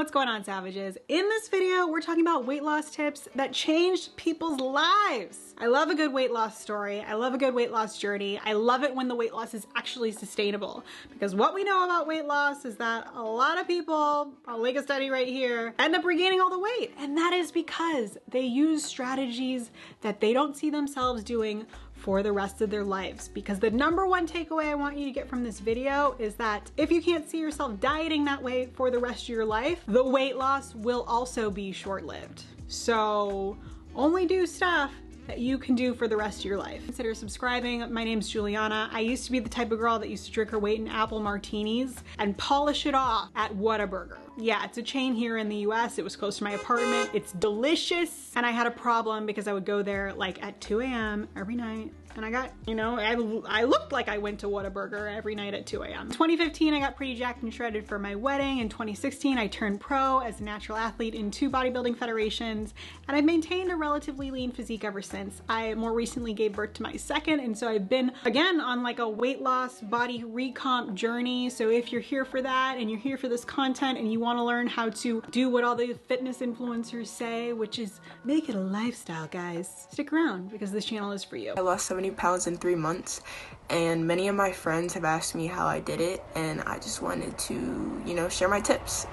What's going on, savages? In this video, we're talking about weight loss tips that changed people's lives. I love a good weight loss story. I love a good weight loss journey. I love it when the weight loss is actually sustainable, because what we know about weight loss is that a lot of people, I'll link a study right here, end up regaining all the weight. And that is because they use strategies that they don't see themselves doing for the rest of their lives. Because the number one takeaway I want you to get from this video is that if you can't see yourself dieting that way for the rest of your life, the weight loss will also be short-lived. So only do stuff that you can do for the rest of your life. Consider subscribing. My name's Juliana. I used to be the type of girl that used to drink her weight in apple martinis and polish it off at Whataburger. Yeah, it's a chain here in the US. It was close to my apartment. It's delicious. And I had a problem because I would go there like at 2 a.m. every night. And I got, you know, I looked like I went to Whataburger every night at 2 a.m. 2015, I got pretty jacked and shredded for my wedding. In 2016, I turned pro as a natural athlete in 2 bodybuilding federations. And I've maintained a relatively lean physique ever since. I more recently gave birth to my second. And so I've been, again, on like a weight loss body recomp journey. So if you're here for that and you're here for this content and you want to learn how to do what all the fitness influencers say, which is make it a lifestyle, guys, stick around because this channel is for you. I lost 70 pounds in 3 months, and many of my friends have asked me how I did it, and I just wanted to, you know, share my tips.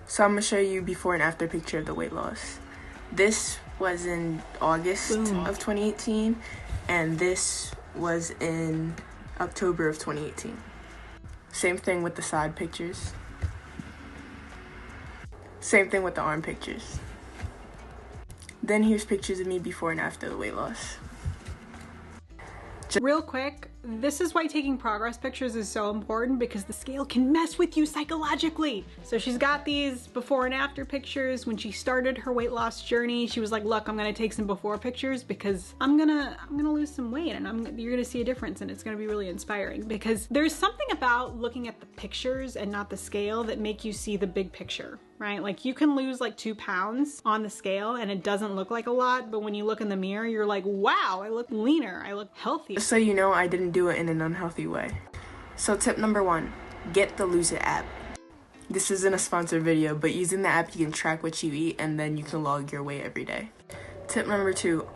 So I'm gonna show you before and after picture of the weight loss. This was in August of 2018, and this was in October of 2018. Same thing with the side pictures. Same thing with the arm pictures. Then here's pictures of me before and after the weight loss. Real quick, this is why taking progress pictures is so important, because the scale can mess with you psychologically. So she's got these before and after pictures. When she started her weight loss journey, she was like, look, I'm gonna take some before pictures because I'm gonna lose some weight, and you're gonna see a difference, and it's gonna be really inspiring, because there's something about looking at the pictures and not the scale that make you see the big picture, right? Like you can lose like 2 pounds on the scale and it doesn't look like a lot, but when you look in the mirror, you're like, wow, I look leaner, I look healthier. Just so you know, I didn't do it in an unhealthy way. So tip number 1, get the Lose It app. This isn't a sponsored video, but using the app, you can track what you eat and then you can log your weight every day. Tip number 2,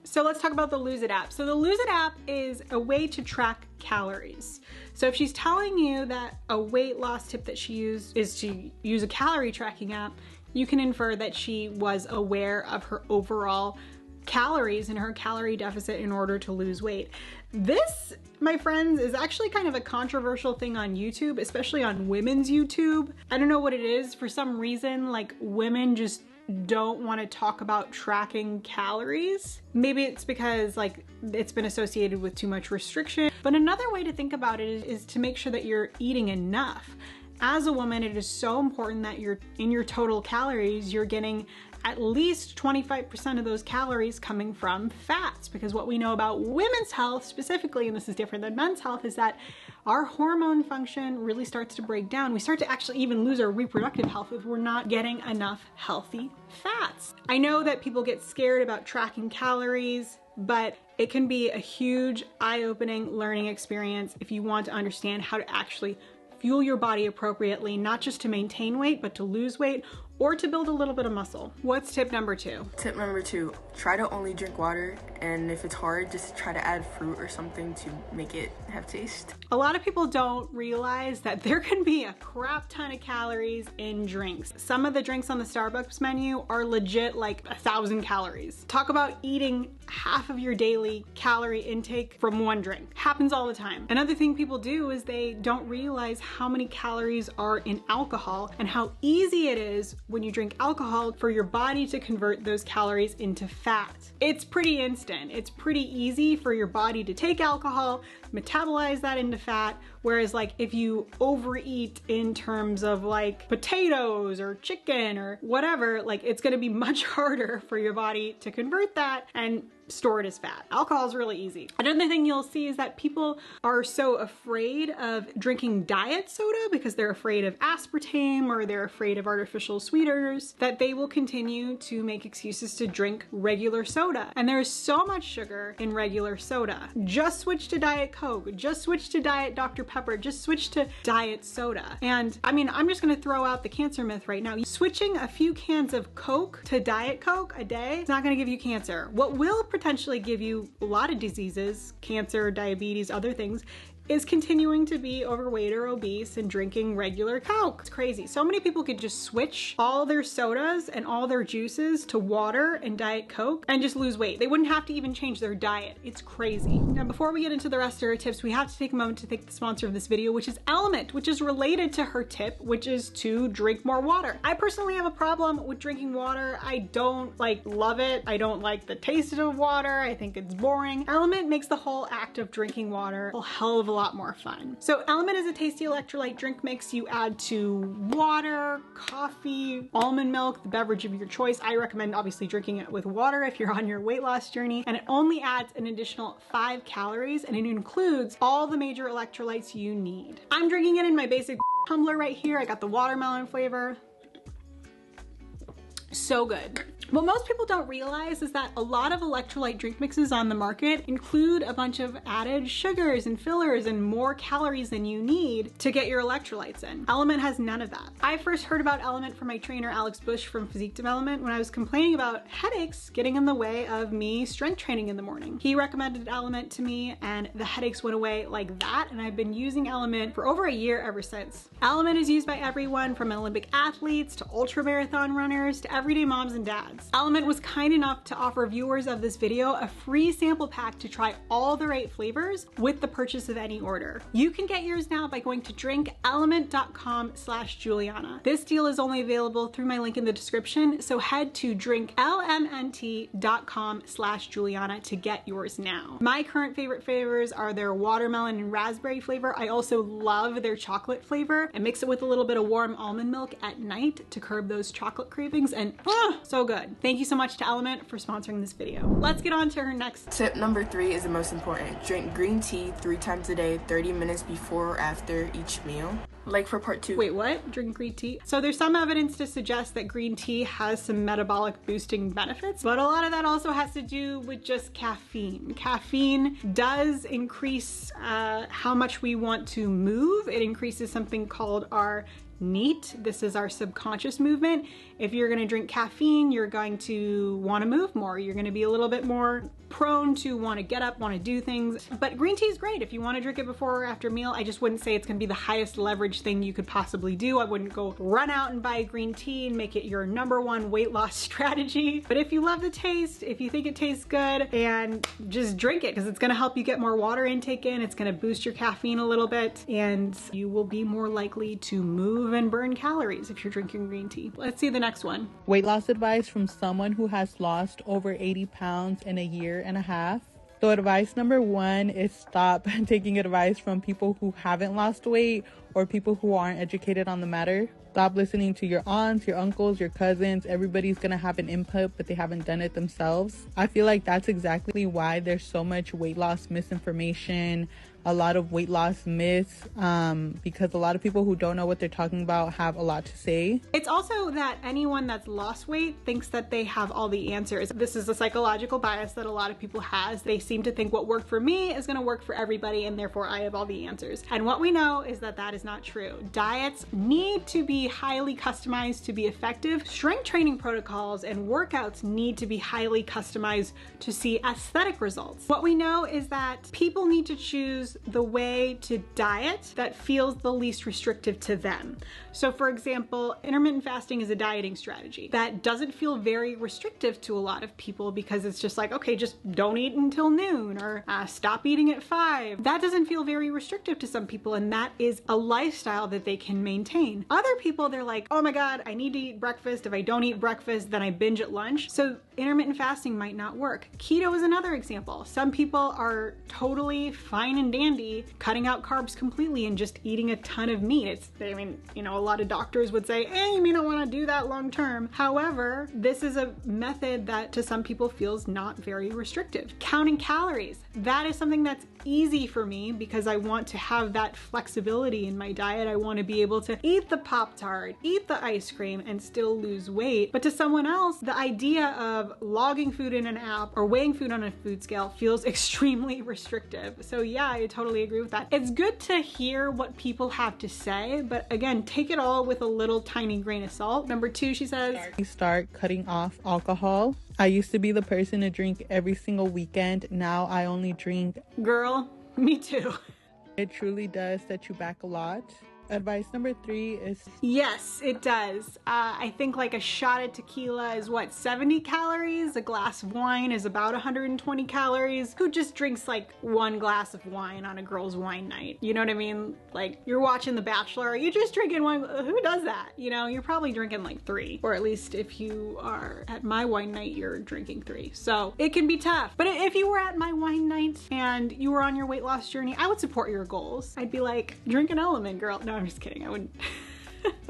So let's talk about the Lose It app. So the Lose It app is a way to track calories. So if she's telling you that a weight loss tip that she used is to use a calorie tracking app, you can infer that she was aware of her overall calories and her calorie deficit in order to lose weight. This, my friends, is actually kind of a controversial thing on YouTube, especially on women's YouTube. I don't know what it is. For some reason, like, women just don't want to talk about tracking calories. Maybe it's because like it's been associated with too much restriction. But another way to think about it is to make sure that you're eating enough. As a woman, it is so important that you're in your total calories, you're getting at least 25% of those calories coming from fats, because what we know about women's health specifically, and this is different than men's health, is that our hormone function really starts to break down. We start to actually even lose our reproductive health if we're not getting enough healthy fats. I know that people get scared about tracking calories, but it can be a huge eye-opening learning experience if you want to understand how to actually fuel your body appropriately, not just to maintain weight, but to lose weight or to build a little bit of muscle. What's tip number 2? Tip number 2, try to only drink water, and if it's hard, just try to add fruit or something to make it have taste. A lot of people don't realize that there can be a crap ton of calories in drinks. Some of the drinks on the Starbucks menu are legit like 1,000 calories. Talk about eating half of your daily calorie intake from one drink. Happens all the time. Another thing people do is they don't realize how many calories are in alcohol and how easy it is when you drink alcohol for your body to convert those calories into fat. It's pretty instant. It's pretty easy for your body to take alcohol, metabolize that into fat, whereas like if you overeat in terms of like potatoes or chicken or whatever, like it's gonna be much harder for your body to convert that and store it as fat. Alcohol is really easy. Another thing you'll see is that people are so afraid of drinking diet soda because they're afraid of aspartame or they're afraid of artificial sweeteners that they will continue to make excuses to drink regular soda. And there's so much sugar in regular soda. Just switch to Diet Coke Coke, just switch to Diet Dr. Pepper, just switch to diet soda. And I mean, I'm just gonna throw out the cancer myth right now. Switching a few cans of Coke to Diet Coke a day is not gonna give you cancer. What will potentially give you a lot of diseases, cancer, diabetes, other things, is continuing to be overweight or obese and drinking regular Coke. It's crazy. So many people could just switch all their sodas and all their juices to water and Diet Coke and just lose weight. They wouldn't have to even change their diet. It's crazy. Now, before we get into the rest of her tips, we have to take a moment to thank the sponsor of this video, which is Element, which is related to her tip, which is to drink more water. I personally have a problem with drinking water. I don't love it. I don't like the taste of water. I think it's boring. Element makes the whole act of drinking water a hell of a lot more fun. So Element is a tasty electrolyte drink mix you add to water, coffee, almond milk, the beverage of your choice. I recommend obviously drinking it with water if you're on your weight loss journey, and it only adds an additional 5 calories and it includes all the major electrolytes you need. I'm drinking it in my basic tumbler right here. I got the watermelon flavor. So good. What most people don't realize is that a lot of electrolyte drink mixes on the market include a bunch of added sugars and fillers and more calories than you need to get your electrolytes in. Element has none of that. I first heard about Element from my trainer Alex Bush from Physique Development when I was complaining about headaches getting in the way of me strength training in the morning. He recommended Element to me and the headaches went away like that, and I've been using Element for over a year ever since. Element is used by everyone from Olympic athletes to ultra marathon runners to everyday moms and dads. Element was kind enough to offer viewers of this video a free sample pack to try all their 8 flavors with the purchase of any order. You can get yours now by going to drinkelement.com/Juliana. This deal is only available through my link in the description, so head to drinklmnt.com/Juliana to get yours now. My current favorite flavors are their watermelon and raspberry flavor. I also love their chocolate flavor. I mix it with a little bit of warm almond milk at night to curb those chocolate cravings, and so good. Thank you so much to Element for sponsoring this video. Let's get on to her next. Tip number 3 is the most important. Drink green tea 3 times a day, 30 minutes before or after each meal. Like for part 2. Wait, what? Drink green tea? So there's some evidence to suggest that green tea has some metabolic boosting benefits, but a lot of that also has to do with just caffeine. Caffeine does increase how much we want to move. It increases something called our NEAT. This is our subconscious movement. If you're gonna drink caffeine, you're going to wanna move more. You're gonna be a little bit more prone to wanna get up, wanna do things. But green tea is great if you wanna drink it before or after meal. I just wouldn't say it's gonna be the highest leverage thing you could possibly do. I wouldn't go run out and buy green tea and make it your #1 weight loss strategy. But if you love the taste, if you think it tastes good, and just drink it because it's gonna help you get more water intake in, it's gonna boost your caffeine a little bit, and you will be more likely to move and burn calories if you're drinking green tea. Let's see the next one. Weight loss advice from someone who has lost over 80 pounds in a year and a half. So advice number 1 is stop taking advice from people who haven't lost weight or people who aren't educated on the matter. Stop listening to your aunts, your uncles, your cousins. Everybody's gonna have an input, but they haven't done it themselves. I feel like that's exactly why there's so much weight loss misinformation, a lot of weight loss myths, because a lot of people who don't know what they're talking about have a lot to say. It's also that anyone that's lost weight thinks that they have all the answers. This is a psychological bias that a lot of people has. They seem to think what worked for me is gonna work for everybody, and therefore I have all the answers. And what we know is that that is not true. Diets need to be highly customized to be effective. Strength training protocols and workouts need to be highly customized to see aesthetic results. What we know is that people need to choose the way to diet that feels the least restrictive to them. So for example, intermittent fasting is a dieting strategy that doesn't feel very restrictive to a lot of people because it's just like, okay, just don't eat until noon, or stop eating at 5. That doesn't feel very restrictive to some people, and that is a lifestyle that they can maintain. Other people, they're like, oh my God, I need to eat breakfast. If I don't eat breakfast, then I binge at lunch. So intermittent fasting might not work. Keto is another example. Some people are totally fine and dandy cutting out carbs completely and just eating a ton of meat. I mean, you know, a lot of doctors would say, you may not want to do that long term. However, this is a method that to some people feels not very restrictive. Counting calories, that is something that's easy for me because I want to have that flexibility in my diet. I want to be able to eat the Pop-Tart, eat the ice cream, and still lose weight. But to someone else, the idea of logging food in an app or weighing food on a food scale feels extremely restrictive. So yeah, totally agree with that. It's good to hear what people have to say, but again, take it all with a little tiny grain of salt. Number 2, she says, start cutting off alcohol. I used to be the person to drink every single weekend. Now I only drink. Girl, me too. It truly does set you back a lot. Advice number 3 is yes, it does. I think like a shot of tequila is what, 70 calories? A glass of wine is about 120 calories. Who just drinks like 1 glass of wine on a girl's wine night? You know what I mean? Like, you're watching The Bachelor, you're just drinking one. Who does that? You know, you're probably drinking like 3, or at least if you are at my wine night, you're drinking 3. So it can be tough. But if you were at my wine night and you were on your weight loss journey, I would support your goals. I'd be like, drink an Element, girl. No, I'm just kidding. I wouldn't.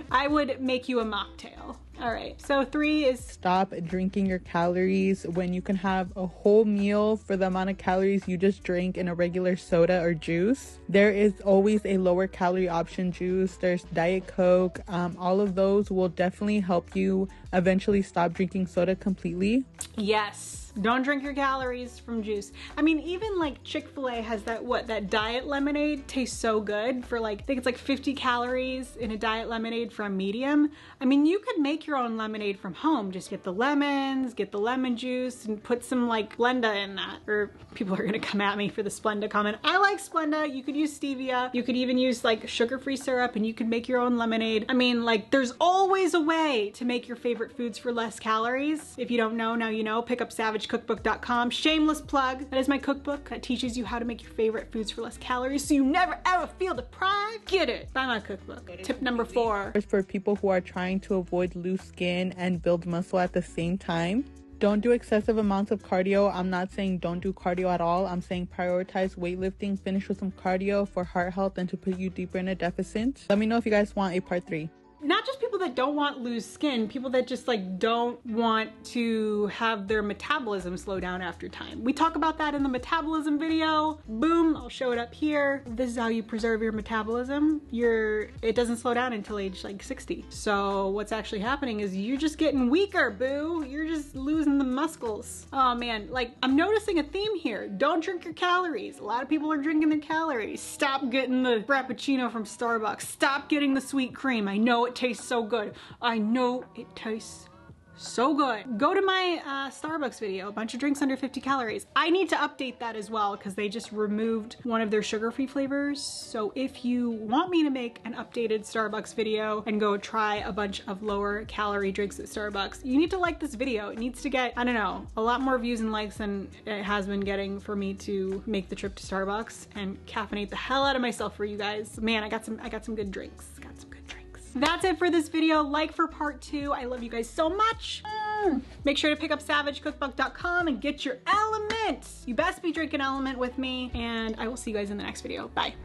I would make you a mocktail. All right, so 3 is stop drinking your calories when you can have a whole meal for the amount of calories you just drink in a regular soda or juice. There is always a lower calorie option juice. There's Diet Coke. All of those will definitely help you eventually stop drinking soda completely. Yes. Don't drink your calories from juice. I mean, even like Chick-fil-A has that diet lemonade tastes so good for like, I think it's like 50 calories in a diet lemonade for a medium. I mean, you could make your own lemonade from home. Just get the lemons, get the lemon juice, and put some like Splenda in that. Or people are gonna come at me for the Splenda comment. I like Splenda. You could use stevia. You could even use like sugar-free syrup, and you could make your own lemonade. I mean, like, there's always a way to make your favorite foods for less calories. If you don't know, now you know. Pick up SavageCookbook.com. Shameless plug. That is my cookbook that teaches you how to make your favorite foods for less calories so you never ever feel deprived. Get it. Buy my cookbook. Tip number 4. For people who are trying to avoid loose skin and build muscle at the same time, don't do excessive amounts of cardio. I'm not saying don't do cardio at all. I'm saying prioritize weightlifting, finish with some cardio for heart health and to put you deeper in a deficit. Let me know if you guys want a part 3. Not just people that don't want loose skin, people that just like don't want to have their metabolism slow down after time. We talk about that in the metabolism video. Boom, I'll show it up here. This is how you preserve your metabolism. It doesn't slow down until age like 60. So what's actually happening is you're just getting weaker, boo. You're just losing the muscles. Oh man, like I'm noticing a theme here. Don't drink your calories. A lot of people are drinking their calories. Stop getting the Frappuccino from Starbucks. Stop getting the sweet cream. I know it tastes so good. I know it tastes so good. Go to my Starbucks video, a bunch of drinks under 50 calories. I need to update that as well because they just removed one of their sugar-free flavors. So if you want me to make an updated Starbucks video and go try a bunch of lower calorie drinks at Starbucks, you need to like this video. It needs to get, I don't know, a lot more views and likes than it has been getting for me to make the trip to Starbucks and caffeinate the hell out of myself for you guys. Man, I got some good drinks. That's it for this video. Like for part 2. I love you guys so much. Make sure to pick up SavageCookbook.com and get your Element. You best be drinking Element with me, and I will see you guys in the next video. Bye.